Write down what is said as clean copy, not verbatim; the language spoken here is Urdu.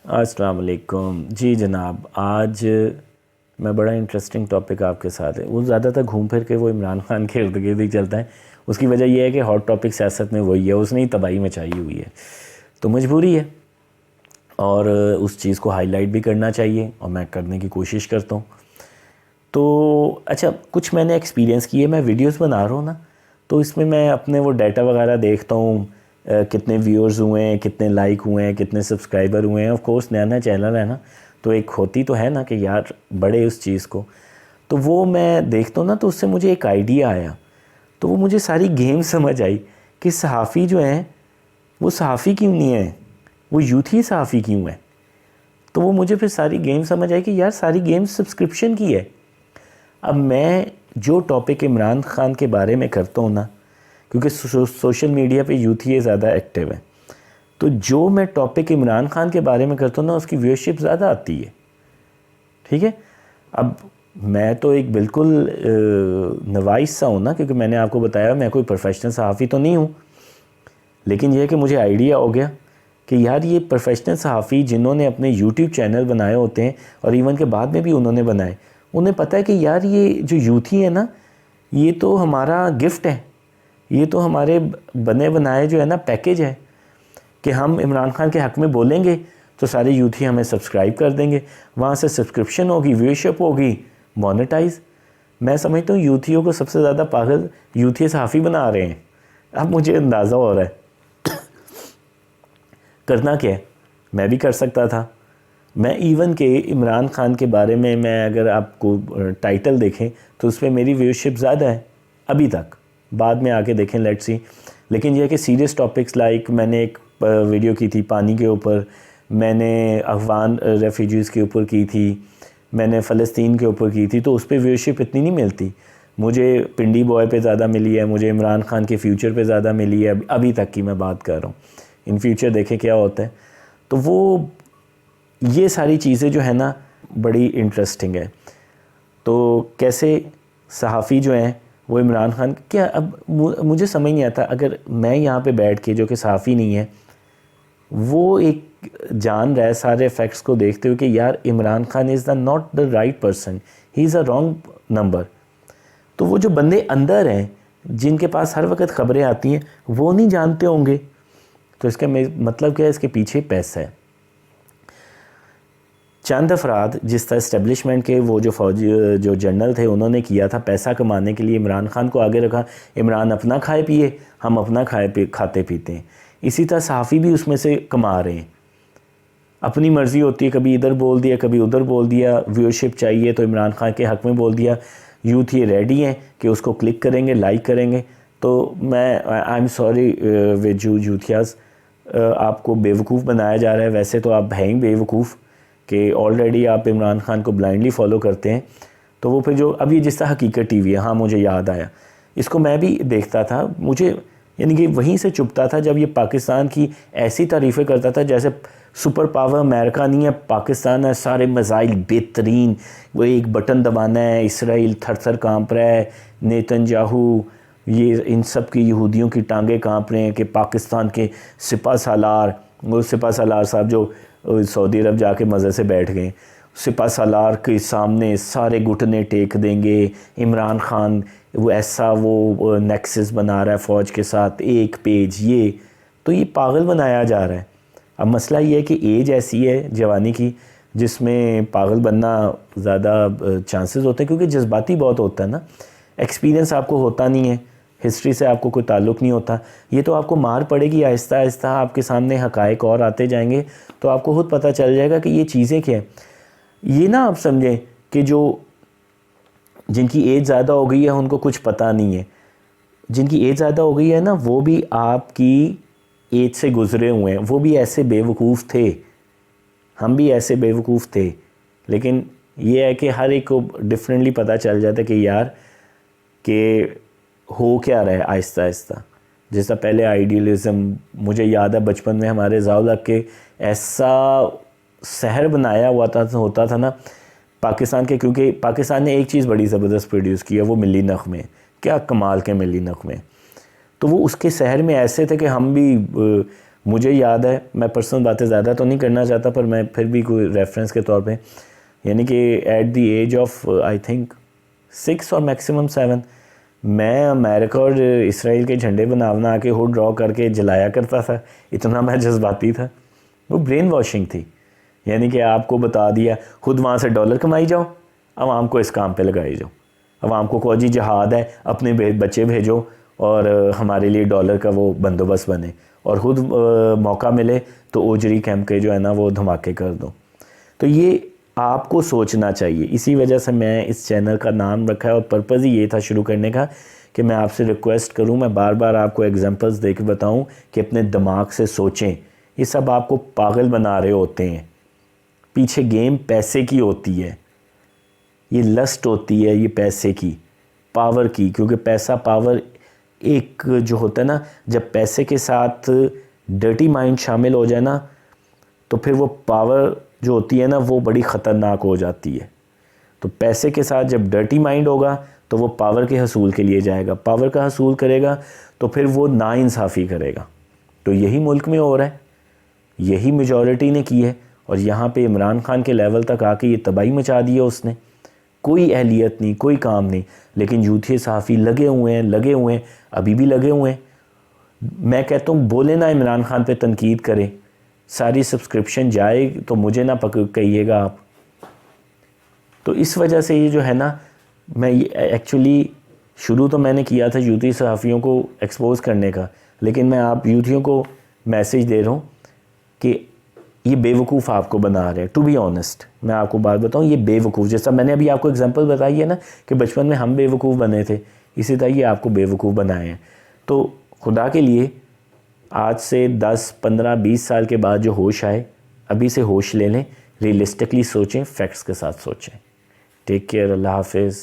السلام علیکم جی جناب. آج میں بڑا انٹرسٹنگ ٹاپک آپ کے ساتھ ہے. وہ زیادہ تر گھوم پھر کے وہ عمران خان کے ارد گرد ہی چلتا ہے. اس کی وجہ یہ ہے کہ ہاٹ ٹاپک سیاست میں وہی ہے, اس نے ہی تباہی مچائی ہوئی ہے, تو مجبوری ہے اور اس چیز کو ہائی لائٹ بھی کرنا چاہیے اور میں کرنے کی کوشش کرتا ہوں. تو اچھا, کچھ میں نے ایکسپیرینس کی ہے. میں ویڈیوز بنا رہا ہوں نا, تو اس میں اپنے وہ ڈیٹا وغیرہ دیکھتا ہوں, کتنے ویورز ہوئے ہیں, کتنے لائک ہوئے ہیں, کتنے سبسکرائبر ہوئے ہیں. آف کورس نیا نیا چینل ہے نا, تو ایک ہوتی تو ہے نا کہ یار بڑے اس چیز کو. تو وہ میں دیکھتا ہوں نا, تو اس سے مجھے ایک آئیڈیا آیا. تو وہ مجھے ساری گیم سمجھ آئی کہ صحافی جو ہیں وہ صحافی کیوں نہیں ہیں, وہ یوتھی صحافی کیوں ہیں. تو وہ مجھے پھر ساری گیم سمجھ آئی کہ یار ساری گیم سبسکرپشن کی ہے. اب میں جو ٹاپک عمران خان کے بارے میں کرتا ہوں نا, کیونکہ سوشل میڈیا پہ یوتھی زیادہ ایکٹیو ہے, تو جو میں ٹاپک عمران خان کے بارے میں کرتا ہوں نا, اس کی ویورشپ زیادہ آتی ہے. ٹھیک ہے. اب میں تو ایک بالکل نوائس سا ہوں نا, کیونکہ میں نے آپ کو بتایا میں کوئی پروفیشنل صحافی تو نہیں ہوں, لیکن یہ کہ مجھے آئیڈیا ہو گیا کہ یار یہ پروفیشنل صحافی جنہوں نے اپنے یوٹیوب چینل بنائے ہوتے ہیں, اور ایون کے بعد میں بھی انہوں نے بنائے, انہیں پتہ ہے کہ یار یہ جو یوتھی ہے نا, یہ تو ہمارا گفٹ ہے, یہ تو ہمارے بنے بنائے جو ہے نا پیکیج ہے, کہ ہم عمران خان کے حق میں بولیں گے تو سارے یوتھی ہمیں سبسکرائب کر دیں گے, وہاں سے سبسکرپشن ہوگی, ویورشپ ہوگی, مونیٹائز. میں سمجھتا ہوں یوتھیوں کو سب سے زیادہ پاگل یوتھی صحافی بنا رہے ہیں. اب مجھے اندازہ ہو رہا ہے کرنا کیا ہے. میں بھی کر سکتا تھا. میں ایون کہ عمران خان کے بارے میں اگر آپ کو ٹائٹل دیکھیں تو اس پہ میری ویورشپ زیادہ ہے ابھی تک, بعد میں آ کے دیکھیں لیٹ سی. لیکن یہ ہے کہ سیریس ٹاپکس لائک میں نے ایک ویڈیو کی تھی پانی کے اوپر, میں نے افغان ریفیوجیز کے اوپر کی تھی, میں نے فلسطین کے اوپر کی تھی, تو اس پہ ویورشپ اتنی نہیں ملتی. مجھے پنڈی بوائے پہ زیادہ ملی ہے, مجھے عمران خان کے فیوچر پہ زیادہ ملی ہے, ابھی تک کی میں بات کر رہا ہوں. ان فیوچر دیکھیں کیا ہوتا ہے. تو وہ یہ ساری چیزیں جو ہے نا بڑی انٹرسٹنگ ہے. تو کیسے صحافی جو ہیں وہ عمران خان کیا, اب مجھے سمجھ نہیں آتا, اگر میں یہاں پہ بیٹھ کے جو کہ صحافی نہیں ہے, وہ ایک جان رہا ہے سارے فیکٹس کو دیکھتے ہوئے کہ یار Imran Khan is the not the right person, he is a wrong number. تو وہ جو بندے اندر ہیں جن کے پاس ہر وقت خبریں آتی ہیں, وہ نہیں جانتے ہوں گے. تو اس کا مطلب کیا ہے, اس کے پیچھے پیسہ ہے. چند افراد جس طرح اسٹیبلشمنٹ کے وہ جو فوجی جو جنرل تھے, انہوں نے کیا تھا پیسہ کمانے کے لیے عمران خان کو آگے رکھا. عمران اپنا کھائے پیے, ہم اپنا کھاتے پیتے ہیں. اسی طرح صحافی بھی اس میں سے کما رہے ہیں. اپنی مرضی ہوتی ہے, کبھی ادھر بول دیا کبھی ادھر بول دیا, ویورشپ چاہیے تو عمران خان کے حق میں بول دیا. یوتھ یہ ریڈی ہیں کہ اس کو کلک کریں گے, لائک کریں گے. تو میں آئی ایم سوری وتھ یوتھیاز, آپ کو بیوقوف بنایا جا رہا ہے. ویسے تو آپ ہیں ہی بیوقوف کہ آلریڈی آپ عمران خان کو بلائنڈلی فالو کرتے ہیں. تو وہ پھر جو اب یہ جس طرح حقیقت ٹی وی ہے, ہاں مجھے یاد آیا, اس کو میں بھی دیکھتا تھا. مجھے یعنی کہ وہیں سے چپتا تھا جب یہ پاکستان کی ایسی تعریفیں کرتا تھا جیسے سپر پاور امریکہ نہیں ہے, پاکستان ہے, سارے میزائل بہترین, وہ ایک بٹن دبانا ہے, اسرائیل تھر تھر کانپ رہا ہے, نیتن یاہو یہ ان سب کی یہودیوں کی ٹانگیں کانپ رہے ہیں کہ پاکستان کے سپہ سالار, وہ سپہ سالار صاحب جو سعودی عرب جا کے مزے سے بیٹھ گئے, سپہ سالار کے سامنے سارے گھٹنے ٹیک دیں گے. عمران خان وہ ایسا وہ نیکسس بنا رہا ہے فوج کے ساتھ, ایک پیج یہ, تو یہ پاگل بنایا جا رہا ہے. اب مسئلہ یہ ہے کہ ایج ایسی ہے جوانی کی جس میں پاگل بننا زیادہ چانسز ہوتے ہیں, کیونکہ جذباتی بہت ہوتا ہے نا. ایکسپیرینس آپ کو ہوتا نہیں ہے, ہسٹری سے آپ کو کوئی تعلق نہیں ہوتا. یہ تو آپ کو مار پڑے گی آہستہ آہستہ, آپ کے سامنے حقائق اور آتے جائیں گے تو آپ کو خود پتہ چل جائے گا کہ یہ چیزیں کیا ہیں. یہ نہ آپ سمجھیں کہ جن کی ایج زیادہ ہو گئی ہے ان کو کچھ پتہ نہیں ہے. جن کی ایج زیادہ ہو گئی ہے نا, وہ بھی آپ کی ایج سے گزرے ہوئے ہیں, وہ بھی ایسے بیوقوف تھے, ہم بھی ایسے بیوقوف تھے. لیکن یہ ہے کہ ہر ایک کو ڈفرینٹلی پتہ چل جاتا ہے کہ یار کہ ہو کیا رہا ہے آہستہ آہستہ. جس طرح پہلے آئیڈیلزم, مجھے یاد ہے بچپن میں ہمارے ضیاء کے ایسا سحر بنایا ہوا ہوتا تھا نا پاکستان کے, کیونکہ پاکستان نے ایک چیز بڑی زبردست پروڈیوس کی ہے, وہ ملی نغمے. کیا کمال کے ملی نغمے. تو وہ اس کے سحر میں ایسے تھے کہ ہم بھی مجھے یاد ہے، میں پرسنل باتیں زیادہ تو نہیں کرنا چاہتا، پر میں پھر بھی کوئی ریفرنس کے طور پہ، یعنی کہ at the age of I think 6 اور میکسیمم 7 میں امریکہ اور اسرائیل کے جھنڈے بنا کے ہوڈ ڈرا کر کے جلایا کرتا تھا، اتنا میں جذباتی تھا. وہ برین واشنگ تھی، یعنی کہ آپ کو بتا دیا خود وہاں سے ڈالر کمائی جاؤ، عوام کو اس کام پہ لگائی جاؤ، عوام کو فوجی جہاد ہے، اپنے بچے بھیجو اور ہمارے لیے ڈالر کا وہ بندوبست بنے، اور خود موقع ملے تو اوجری کیمپ کے جو ہے نا وہ دھماکے کر دو. تو یہ آپ کو سوچنا چاہیے. اسی وجہ سے میں اس چینل کا نام رکھا ہے، اور پرپز ہی یہ تھا شروع کرنے کا کہ میں آپ سے ریکویسٹ کروں، میں بار بار آپ کو ایگزامپلز دے کے بتاؤں کہ اپنے دماغ سے سوچیں. یہ سب آپ کو پاگل بنا رہے ہوتے ہیں. پیچھے گیم پیسے کی ہوتی ہے، یہ لسٹ ہوتی ہے، یہ پیسے کی، پاور کی، کیونکہ پیسہ پاور ایک جو ہوتا ہے نا، جب پیسے کے ساتھ ڈرٹی مائنڈ شامل ہو جائے نا تو پھر وہ پاور جو ہوتی ہے نا وہ بڑی خطرناک ہو جاتی ہے. تو پیسے کے ساتھ جب ڈرٹی مائنڈ ہوگا تو وہ پاور کے حصول کے لیے جائے گا، پاور کا حصول کرے گا تو پھر وہ ناانصافی کرے گا. تو یہی ملک میں ہو رہا ہے، یہی میجورٹی نے کی ہے، اور یہاں پہ عمران خان کے لیول تک آ کے یہ تباہی مچا دی ہے اس نے. کوئی اہلیت نہیں، کوئی کام نہیں، لیکن یوتھی صحافی لگے ہوئے ہیں، ابھی بھی لگے ہوئے ہیں. میں کہتا ہوں بولے نا عمران خان پہ تنقید کریں، ساری سبسکرپشن جائے تو مجھے نہ کہیے گا آپ. تو اس وجہ سے یہ جو ہے نا، میں ایکچولی شروع تو میں نے کیا تھا یوتھی صحافیوں کو ایکسپوز کرنے کا، لیکن میں آپ یوتھیوں کو میسیج دے رہا ہوں کہ یہ بے وقوف آپ کو بنا رہے ہیں. ٹو بی آنیسٹ میں آپ کو بات بتاؤں، یہ بے وقوف، جیسا میں نے ابھی آپ کو اگزامپل بتائی ہے نا کہ بچپن میں ہم بے وقوف بنے تھے، اسی طرح یہ آپ کو بے وقوف بنائے ہیں. تو خدا کے لیے آج سے 10 15 20 سال کے بعد جو ہوش آئے، ابھی سے ہوش لے لیں، ریئلسٹکلی سوچیں، فیکٹس کے ساتھ سوچیں. ٹیک کیئر، اللہ حافظ.